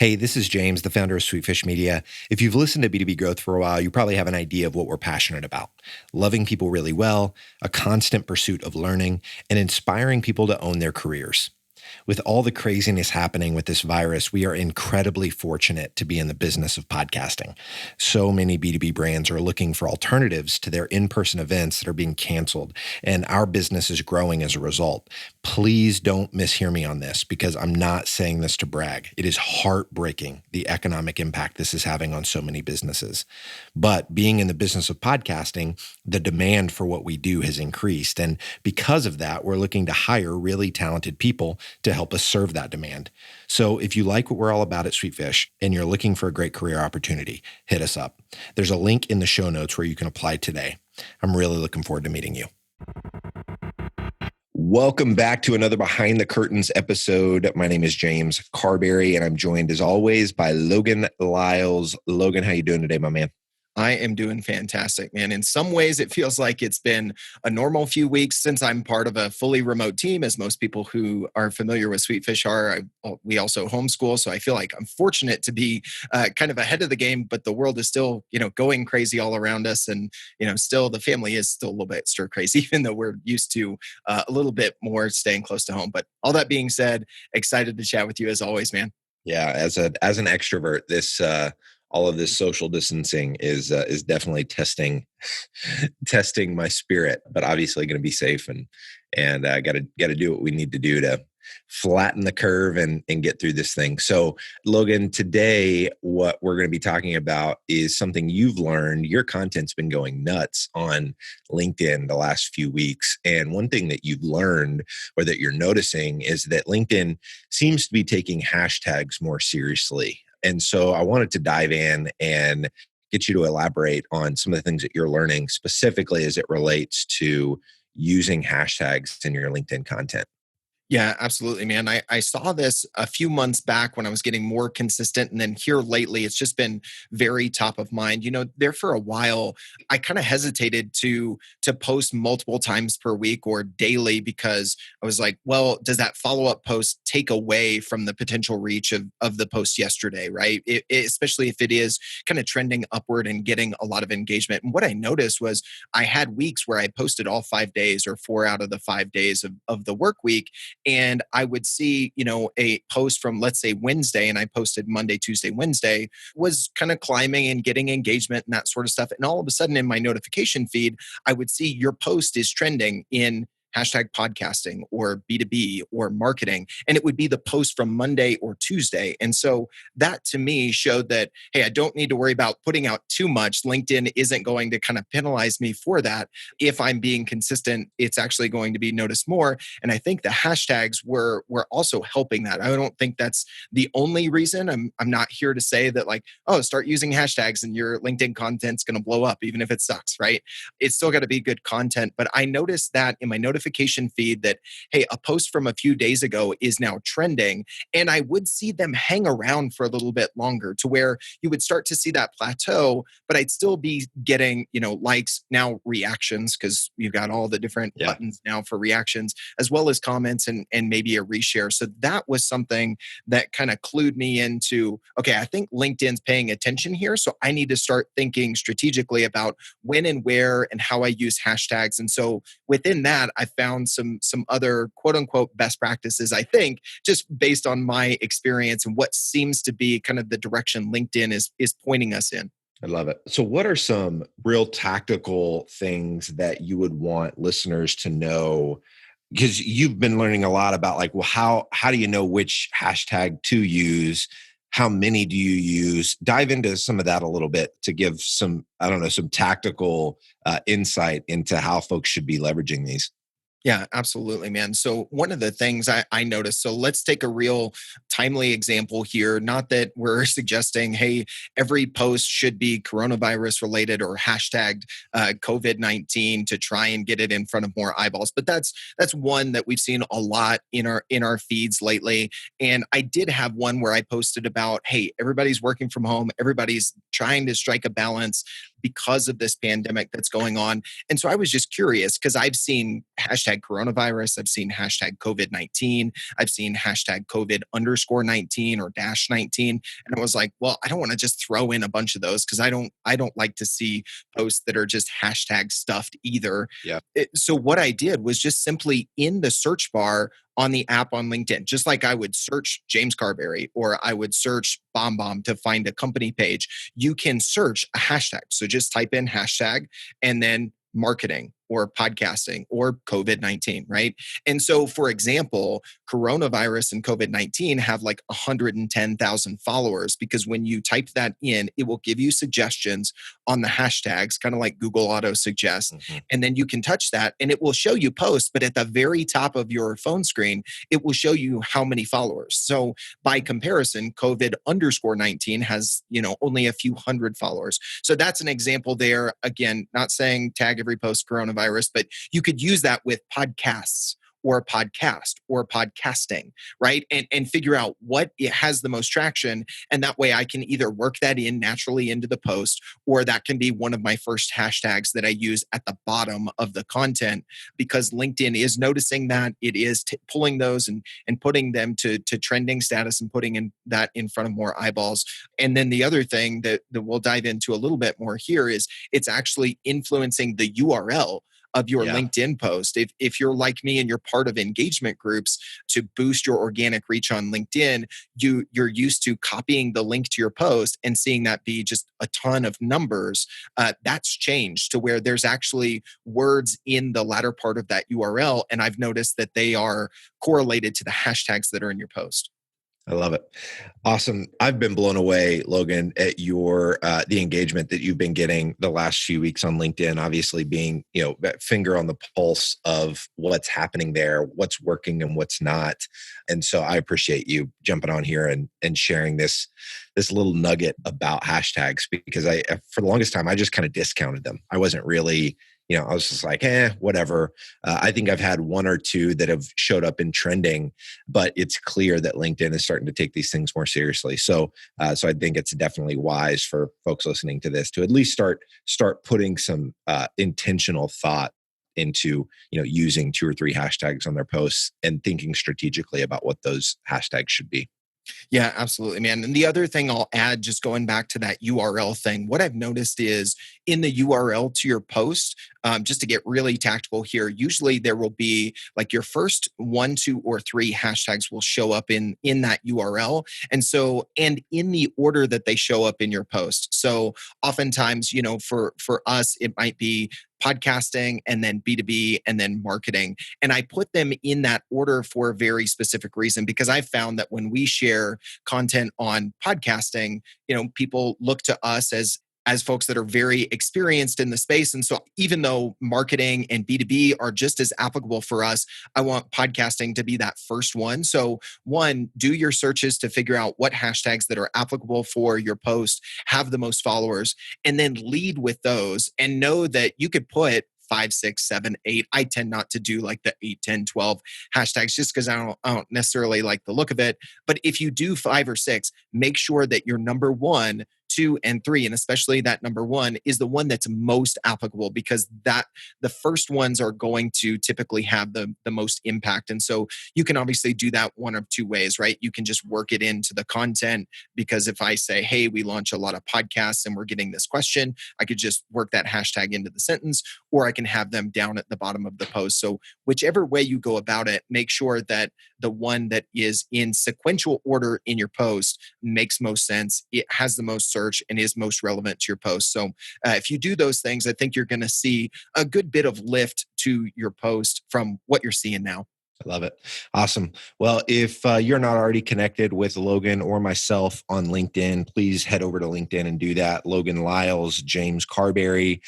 Hey, this is James, the founder of Sweetfish Media. If you've listened to B2B Growth for a while, you probably have an idea of what we're passionate about. Loving people really well, a constant pursuit of learning, and inspiring people to own their careers. With all the craziness happening with this virus, we are incredibly fortunate to be in the business of podcasting. So many B2B brands are looking for alternatives to their in-person events that are being canceled, and our business is growing as a result. Please don't mishear me on this because I'm not saying this to brag. It is heartbreaking, the economic impact this is having on so many businesses. But being in the business of podcasting, the demand for what we do has increased. And because of that, we're looking to hire really talented people to help us serve that demand. So if you like what we're all about at Sweetfish and you're looking for a great career opportunity, hit us up. There's a link in the show notes where you can apply today. I'm really looking forward to meeting you. Welcome back to another Behind the Curtains episode. My name is James Carbary, and I'm joined as always by Logan Lyles. Logan, how you doing today, my man? I am doing fantastic, man. In some ways, it feels like it's been a normal few weeks since I'm part of a fully remote team, as most people who are familiar with Sweetfish are. We also homeschool, so I feel like I'm fortunate to be kind of ahead of the game, but the world is still, going crazy all around us. And, still the family is still a little bit stir crazy, even though we're used to a little bit more staying close to home. But all that being said, excited to chat with you as always, man. Yeah, as an extrovert, this all of this social distancing is definitely testing my spirit, but obviously going to be safe and got to do what we need to do to flatten the curve and get through this thing. So, Logan, today what we're going to be talking about is something you've learned. Your content's been going nuts on LinkedIn the last few weeks, and one thing that you've learned or that you're noticing is that LinkedIn seems to be taking hashtags more seriously. And so I wanted to dive in and get you to elaborate on some of the things that you're learning specifically as it relates to using hashtags in your LinkedIn content. Yeah, absolutely, man. I saw this a few months back when I was getting more consistent. And then here lately, it's just been very top of mind. There for a while, I kind of hesitated to post multiple times per week or daily because I was like, well, does that follow-up post take away from the potential reach of the post yesterday, right? Especially if it is kind of trending upward and getting a lot of engagement. And what I noticed was I had weeks where I posted all 5 days or 4 out of the 5 days of the work week. And I would see, a post from, let's say, Wednesday, and I posted Monday, Tuesday, Wednesday, was kind of climbing and getting engagement and that sort of stuff. And all of a sudden in my notification feed, I would see your post is trending in hashtag podcasting or B2B or marketing. And it would be the post from Monday or Tuesday. And so that to me showed that, hey, I don't need to worry about putting out too much. LinkedIn isn't going to kind of penalize me for that. If I'm being consistent, it's actually going to be noticed more. And I think the hashtags were also helping that. I don't think that's the only reason. I'm not here to say that like, oh, start using hashtags and your LinkedIn content's going to blow up, even if it sucks, right? It's still got to be good content. But I noticed that in my notification feed that, hey, a post from a few days ago is now trending. And I would see them hang around for a little bit longer to where you would start to see that plateau, but I'd still be getting, likes, now reactions, because you've got all the different buttons now for reactions, as well as comments and maybe a reshare. So that was something that kind of clued me into, okay, I think LinkedIn's paying attention here. So I need to start thinking strategically about when and where and how I use hashtags. And so within that, I found some other quote unquote best practices, I think, just based on my experience and what seems to be kind of the direction LinkedIn is pointing us in. I love it. So what are some real tactical things that you would want listeners to know? Because you've been learning a lot about like, well, how do you know which hashtag to use? How many do you use? Dive into some of that a little bit to give some tactical insight into how folks should be leveraging these. Yeah, absolutely, man. So one of the things I noticed, so let's take a real timely example here. Not that we're suggesting, hey, every post should be coronavirus related or hashtagged COVID-19 to try and get it in front of more eyeballs. But that's one that we've seen a lot in our feeds lately. And I did have one where I posted about, hey, everybody's working from home, everybody's trying to strike a balance because of this pandemic that's going on. And so I was just curious because I've seen hashtag coronavirus, I've seen hashtag COVID-19, I've seen hashtag COVID_19 or -19. And I was like, well, I don't want to just throw in a bunch of those because I don't like to see posts that are just hashtag stuffed either. Yeah. So what I did was just simply in the search bar on the app on LinkedIn, just like I would search James Carbary or I would search Bomb to find a company page, you can search a hashtag. So just type in hashtag and then marketing or podcasting or COVID-19, right? And so, for example, coronavirus and COVID-19 have like 110,000 followers because when you type that in, it will give you suggestions on the hashtags, kind of like Google Auto Suggest. Mm-hmm. And then you can touch that and it will show you posts, but at the very top of your phone screen, it will show you how many followers. So by comparison, COVID_19 has, only a few hundred followers. So that's an example there. Again, not saying tag every post coronavirus, but you could use that with podcasts or a podcast or podcasting, right? And figure out what it has the most traction. And that way I can either work that in naturally into the post, or that can be one of my first hashtags that I use at the bottom of the content because LinkedIn is noticing that it is pulling those and putting them to trending status and putting that in front of more eyeballs. And then the other thing that we'll dive into a little bit more here is it's actually influencing the URL of your LinkedIn post. If you're like me and you're part of engagement groups to boost your organic reach on LinkedIn, you're used to copying the link to your post and seeing that be just a ton of numbers. That's changed to where there's actually words in the latter part of that URL. And I've noticed that they are correlated to the hashtags that are in your post. I love it. Awesome. I've been blown away, Logan, at your the engagement that you've been getting the last few weeks on LinkedIn, obviously being, that finger on the pulse of what's happening there, what's working and what's not. And so I appreciate you jumping on here and sharing this little nugget about hashtags because for the longest time, I just kind of discounted them. I wasn't really I was just like, whatever. I think I've had one or two that have showed up in trending, but it's clear that LinkedIn is starting to take these things more seriously. So I think it's definitely wise for folks listening to this to at least start putting some intentional thought into, using 2 or 3 hashtags on their posts and thinking strategically about what those hashtags should be. Yeah, absolutely, man. And the other thing I'll add, just going back to that URL thing, what I've noticed is in the URL to your post, just to get really tactical here, usually there will be like your first 1, 2, or 3 hashtags will show up in that URL. And in the order that they show up in your post. So oftentimes, for us, it might be podcasting and then B2B and then marketing. And I put them in that order for a very specific reason because I found that when we share content on podcasting, people look to us as folks that are very experienced in the space. And so even though marketing and B2B are just as applicable for us, I want podcasting to be that first one. So one, do your searches to figure out what hashtags that are applicable for your post, have the most followers, and then lead with those and know that you could put 5, 6, 7, 8. I tend not to do like the 8, 10, 12 hashtags just because I don't necessarily like the look of it. But if you do 5 or 6, make sure that your number 1, 2, and 3, and especially that number 1 is the one that's most applicable because the first ones are going to typically have the most impact. And so you can obviously do that one of 2 ways, right? You can just work it into the content because if I say, hey, we launch a lot of podcasts and we're getting this question, I could just work that hashtag into the sentence, or I can have them down at the bottom of the post. So whichever way you go about it, make sure that the one that is in sequential order in your post makes most sense. It has the most search and is most relevant to your post. So if you do those things, I think you're going to see a good bit of lift to your post from what you're seeing now. I love it. Awesome. Well, if you're not already connected with Logan or myself on LinkedIn, please head over to LinkedIn and do that. Logan Lyles, James Carbary.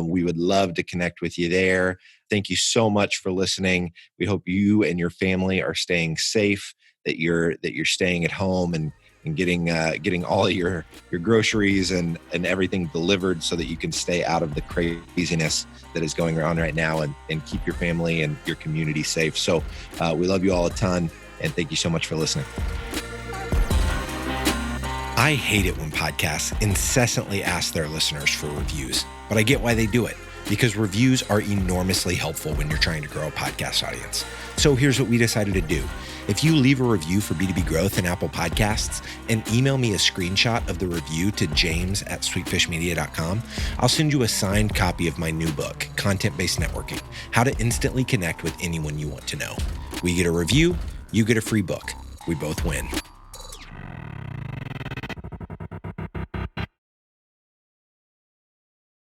We would love to connect with you there. Thank you so much for listening. We hope you and your family are staying safe, that you're staying at home and getting all of your groceries and everything delivered so that you can stay out of the craziness that is going around right now and keep your family and your community safe. So we love you all a ton and thank you so much for listening. I hate it when podcasts incessantly ask their listeners for reviews, but I get why they do it, because reviews are enormously helpful when you're trying to grow a podcast audience. So here's what we decided to do. If you leave a review for B2B Growth in Apple Podcasts and email me a screenshot of the review to james@sweetfishmedia.com, I'll send you a signed copy of my new book, Content-Based Networking, How to Instantly Connect with Anyone You Want to Know. We get a review, you get a free book. We both win.